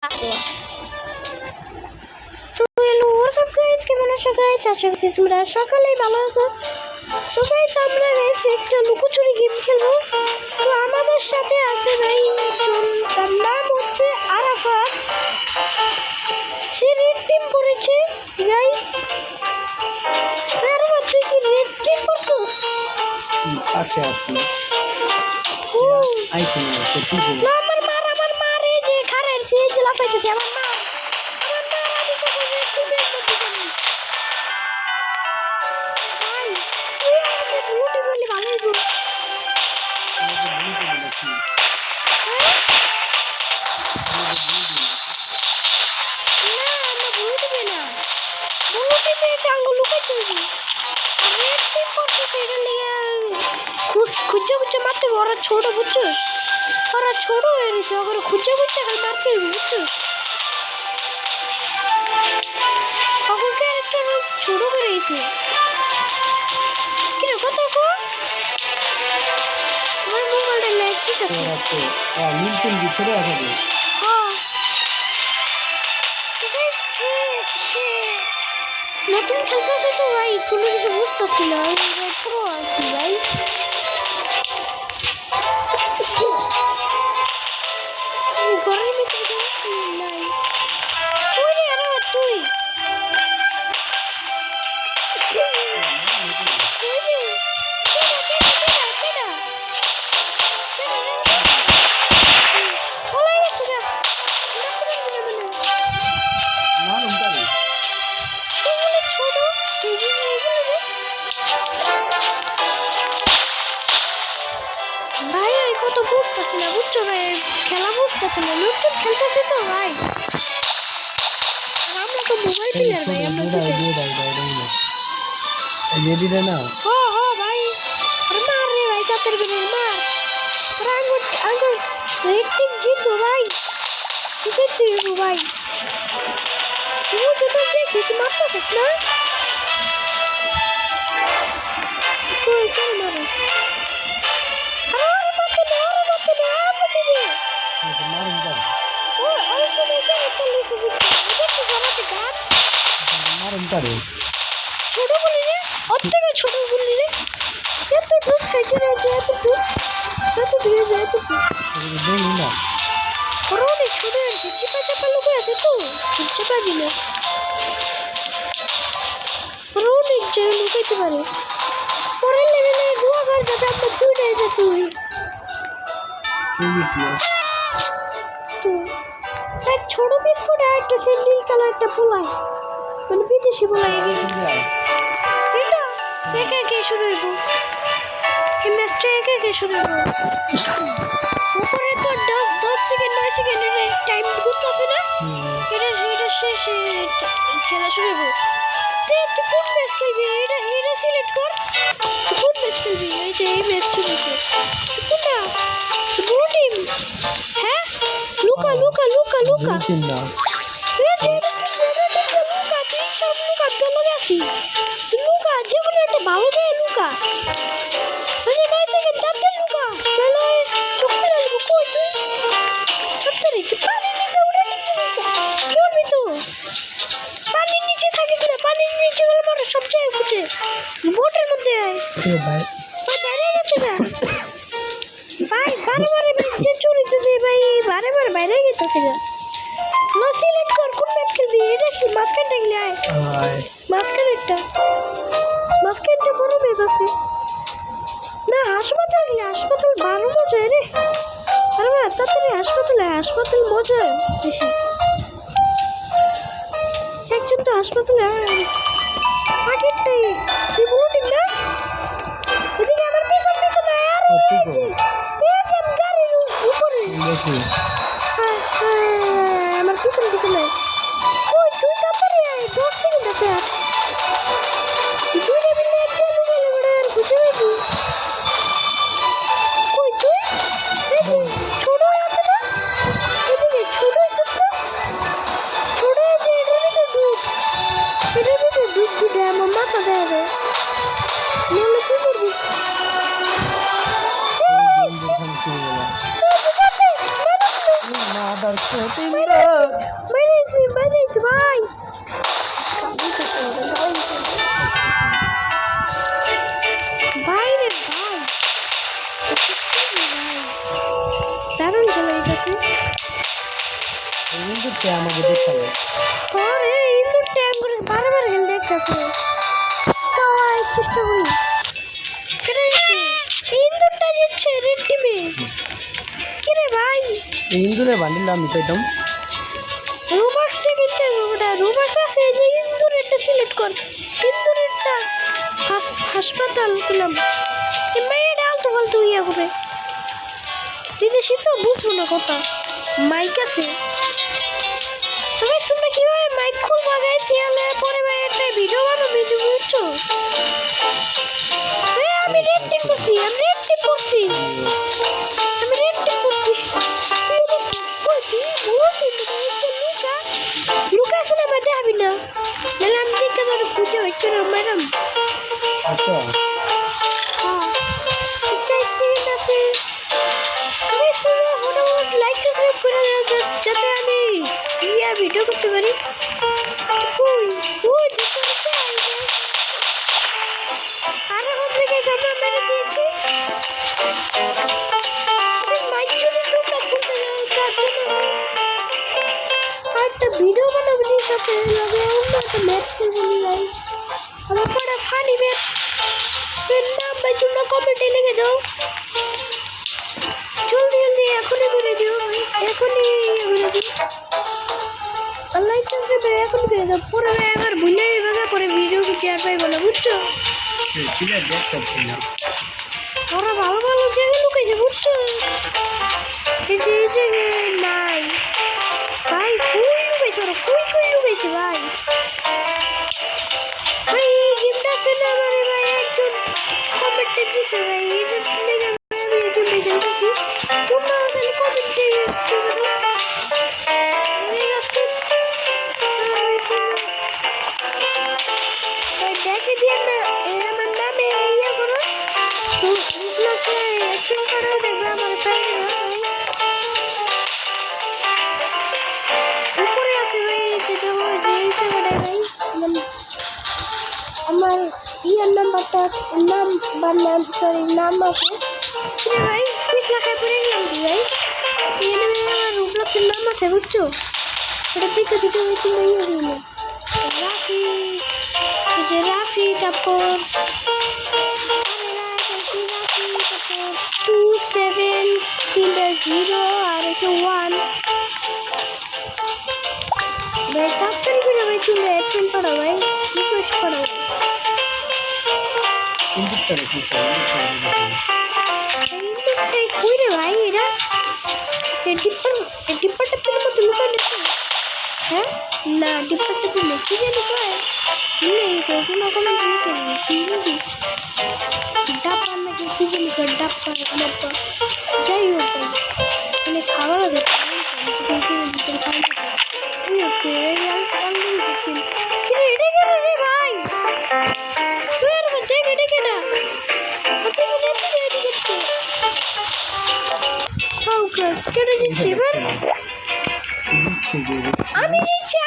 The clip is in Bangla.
তো হ্যালো হোয়াটসঅ্যাপ গাইস, কেমন আছো গাইস? আশা করছি তোমরা সকালেই ভালো আছো। তো গাইস আমরা গাইস একটা লুকোচুরি গেম খেলবো। তো আমাদের সাথে আছে ভাই একজন, তার নাম হচ্ছে আরাফাত। সে রেড টিম করেছে গাইস। আরাফাত তুই কি রেড টিম করছিস? পাশে আছি আইছি না তো কি বল না আমার মার এই যে খারের সে যে লাফাইতেছে আমার মা আমি তো রেড টিমের মধ্যে জানি। ভাই তুই আমাকে ব্লু টিম বলি ভালোই বল। খুঁজে মারতে হবে। ওরা ছোট বুঝছিস, ওরা ছোট হয়ে গেছে, ওরা খুঁজে খালি মারতে হবে বুঝছিস। ওকে ক্যারেক্টার ছোট করে গেছে কিরে কত কো আমার মোবাইলটা ল্যাগ দিতেছে। মিল্টন কি ছোট আছে রে? হ্যাঁ সে নতুন খেলতেছে তো ভাই, কোনো কিছু বুঝতেছি না। প্রো আছি ভাই। ঘরের ভিতরে নাই তুই রে আরে তুই ভাই কত বুঝতেছি না বুঝছো ভাই, খেলা বুঝতেছি না, নতুন খেলতেছি তো ভাই। আমরা তো মোবাইল প্লেয়ার ভাই, আমরা তো রেডি রে না। হ্যাঁ হ্যাঁ ভাই, আরে মার রে ভাই, চাতের বেরে মার। আরে আঙ্গুর রেড টিম জিতবো ভাই, জিতেছি ভাই। তুই যত দেখি তুই মারতেছিস না কই কেন মারো? ছোট বলি রে, ওর থেকে ছোট বলি রে, এতটুকু সেজে রয়েছে, এতটুকু না ওরা অনেক ছোট হয়েছে, চাপা লোক আছে তো চাপা দিলে ওরা অনেক জায়গায় লুকাইতে পারে। পরের লেভেলে দোয়া কর যাতে আমরা দুইটাই যেতে হই। এক ছোট বিস্কুট আর একটা নীল কালারটা পোলাই, মানে বিদেশি পোলাই। এটা একে শুরু হইব, এই ম্যাচটা একে শুরু হইব। উপরে তো 10 সেকেন্ড 9 সেকেন্ডের টাইম ঘুরতেছে না, এটা শেষ খেলা শুরু হইব। তুই কোন ম্যাচ খেলবি? এটা সিলেক্ট কর, তুই কোন ম্যাচ খেলবি। এই যে এই ম্যাচ শুরু হইছে, তুই কোনটা? Blue team. হ্যাঁ লুকা না লুকা যেগুলো একটা ভালো যায় লুকা। ওই যে 9 সেকেন্ড তাতে লুকা চলো চোখ খুলে নেবো। কই তুই সত্যি কি পানির নিচে উড়ে পড়বি তো? পানির নিচে থাকিস না, পানির নিচে গেলে পরে সব জায়গায় খুঁজে বোটের মধ্যে ভাই বাইরে গেছে না ভাই, বারে যে চুরিতেছে ভাই, বারে বাইরে গেতেছে গা। না সিলেক্ট কর কোন ম্যাপ খেলবি। এটা খেল মাঝখানটা খেলে আয়, মাঝখানটা বড় ম্যাপ আছে না। হাসপাতাল গেলে হাসপাতাল ভালো মজা রে। আরে ভাই তাড়াতাড়ি হাসপাতাল মজা বেশি। একজন তো হাসপাতালে আগেরটাই তুই ব্লু টিম না, এদিকে আমার পিছনে গাড়ির উপরে আমার পিছনে কই তুই তাড়াতাড়ি আয়, 10 সেকেন্ড আছে আর দুইটা মিলে চালু গেলে বড় আর বুঝে যাবি। কই তুই ছোট আছে না, এদিকে ছোট আছে না, ছোট আছে এটার ভিতরে ডুব আমার মাথা দেয় রে, নাহলে কি করবি? Mother খুবই খেলা হইতেছে ইন্দুরটা আমাকে দেখাবে আরে ইন্দুর ট্যাঙ্ক করে বারবার হেল দেখতেছে তাও চেষ্টা করি কেটে যাচ্ছে ইন্দুরটা জিতছে রেড টিমে কিরে ভাই ইন্দুরে বান্ডিল আমি পেতাম রুবাক্স থেকে কিনতে হবে ওটা রুবাক্স আছে যে ইন্দুরেরটা সিলেক্ট কর ইন্দুরেরটা হাসপাতাল পেলাম এই মেয়েটা আলতু ফালতু ইয়ে করে বিদেশি তো বুঝবো না কথা মাইক আছে তবে তোমরা কিভাবে মাইক খুলবা গাইস ইয়ালে পরে ভাই একটা ভিডিও বানাবো বুঝছো আমি রেড টিম করছি আমি রেড টিম করছি লুকা আছে না মধ্যে হবি না নাহলে আমি দেখে ধরে খুঁজে হচ্ছে না ম্যাডাম আচ্ছা লাইক সাবস্ক্রাইব করে যাতে আমি ভিডিও করতে পারি আর এখন থেকে আমরা মেরে দিয়েছি মাইক যদি তোমরা খুলতে যাও তার জন্য একটা ভিডিও বানাবো নি সাথে লাগে অন্য একটা ম্যাপ খেলবো নি ভাই আমার পরে ফানি ম্যাপ এর নাম ভাই তোমরা কমেন্টে লিখে দাও জলদি জলদি এখনই করে দিও ভাই এখনই করে দিও লাইক সাবস্ক্রাইব এখন করে দাও পরে আবার ভুলে যাবে পরে ভিডিও কি আর পাইবো না বুঝছো ঠিক আছে দেখতে না ওরা ভালো ভালো জায়গায় লুকাইছে বুঝছো এই যে নাই ভাই কই লুকাইছে ওরা কই লুকাইছে ভাই ভাই এই গেমটা আছে না মানে ভাই একজন কমেন্টে দিছে ভাই এটা লেগে আমি একজন দেখেছি তোমরা ওখানে কমেন্টে ভাই দেখে দিয়ে না এর আমার নামে ইয়ে করো ব্লগে অ্যাকশন করে দেখবে আমার পেয়ে উপরে আছে ভাই যেটা যে জায়গাটা ভাই আমার ইয়ার নাম্বারটা নাম সরি নাম আছে কিরে ভাই কুইজ লাখায় পড়ে গেলাম কি ভাই এখানে আমার রুবলক্সের নাম আছে বুঝছো এটা দেখতে দেখতে তুমি ইয়ে হইল রাফি যে রাফি তারপর 27 আর এসে 1 ভাই তাড়াতাড়ি করে ভাই তুমি অ্যাকশন করো ভাই রিকোয়েস্ট করো ইন্দুরটা রেখে এই কই রে ভাই এরা ডিপার্টমেন্টের মতো লুকায় নাকি হ্যাঁ না ডিপার্টমেন্টে নাকি জানি কয় নেই সেজন্য কোনো লিখে নেই কি নাকি ডাব্বা নাকি কি জানি কয় ডাব্বা যাই হোক মানে খাবার আছে ভিতরে খাই ওকে এটা কেন রে ভাই তুই আর দেখ এটা কেনা কেটে দিচ্ছি এবার আমি দিচ্ছি